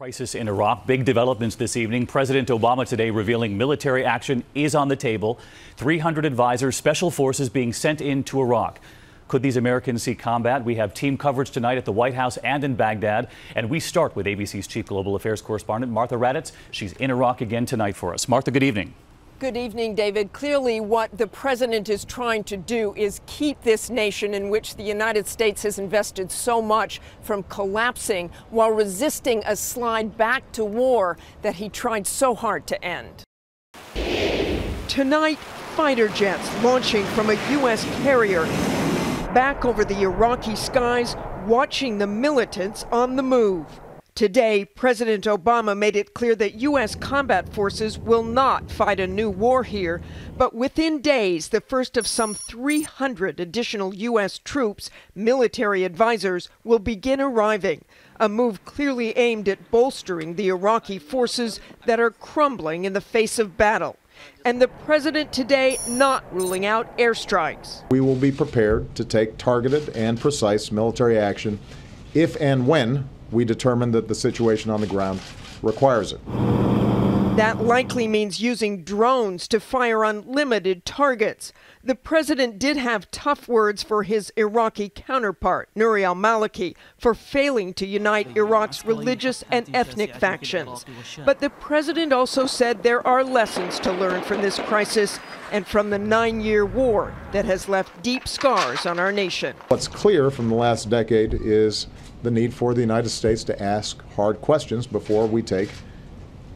Crisis in Iraq. Big developments this evening. President Obama today revealing military action is on the table. 300 advisors, special forces being sent into Iraq. Could these Americans see combat? We have team coverage tonight at the White House and in Baghdad. And we start with ABC's chief global affairs correspondent, Martha Raddatz. She's in Iraq again tonight for us. Martha, good evening. Good evening, David. Clearly, what the president is trying to do is keep this nation in which the United States has invested so much from collapsing while resisting a slide back to war that he tried so hard to end. Tonight, fighter jets launching from a U.S. carrier back over the Iraqi skies, watching the militants on the move. Today, President Obama made it clear that U.S. combat forces will not fight a new war here, but within days, the first of some 300 additional U.S. troops, military advisors, will begin arriving, a move clearly aimed at bolstering the Iraqi forces that are crumbling in the face of battle. And the president today not ruling out airstrikes. We will be prepared to take targeted and precise military action if and when we determine that the situation on the ground requires it. That likely means using drones to fire on limited targets. The president did have tough words for his Iraqi counterpart, Nouri al-Maliki, for failing to unite Iraq's religious and ethnic factions. But the president also said there are lessons to learn from this crisis and from the 9-year war that has left deep scars on our nation. What's clear from the last decade is the need for the United States to ask hard questions before we take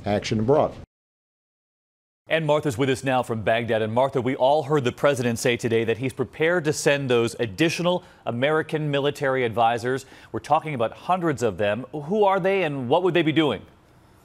action abroad. And Martha's with us now from Baghdad. And Martha, we all heard the president say today that he's prepared to send those additional American military advisors. We're talking about hundreds of them. Who are they and what would they be doing?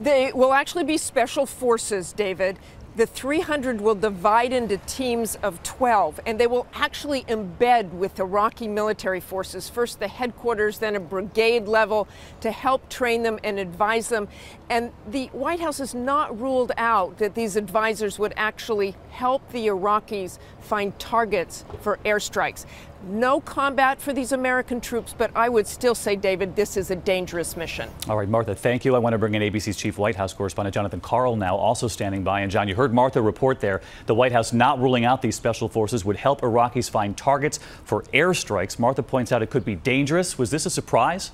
They will actually be special forces, David. The 300 will divide into teams of 12, and they will actually embed with Iraqi military forces, first the headquarters, then a brigade level, to help train them and advise them. And the White House has not ruled out that these advisors would actually help the Iraqis find targets for airstrikes. No combat for these American troops, but I would still say, David, this is a dangerous mission. All right, Martha, thank you. I want to bring in ABC's chief White House correspondent, Jonathan Karl, now also standing by. And John, you heard Martha report there. The White House not ruling out these special forces would help Iraqis find targets for airstrikes. Martha points out it could be dangerous. Was this a surprise?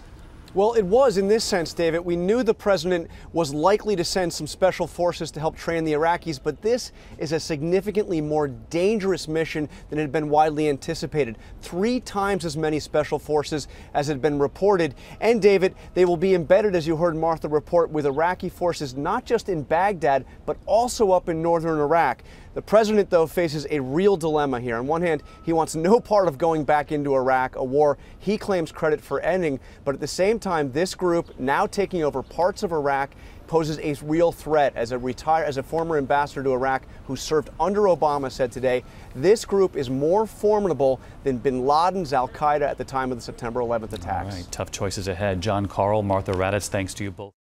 Well, it was in this sense, David. We knew the president was likely to send some special forces to help train the Iraqis, but this is a significantly more dangerous mission than had been widely anticipated. 3 times as many special forces as had been reported. And, David, they will be embedded, as you heard Martha report, with Iraqi forces not just in Baghdad, but also up in northern Iraq. The president, though, faces a real dilemma here. On one hand, he wants no part of going back into Iraq, a war he claims credit for ending. But at the same time, this group, now taking over parts of Iraq, poses a real threat. As a former ambassador to Iraq who served under Obama said today, this group is more formidable than bin Laden's al-Qaeda at the time of the September 11th attacks. All right, tough choices ahead. John Karl, Martha Raddatz, thanks to you both.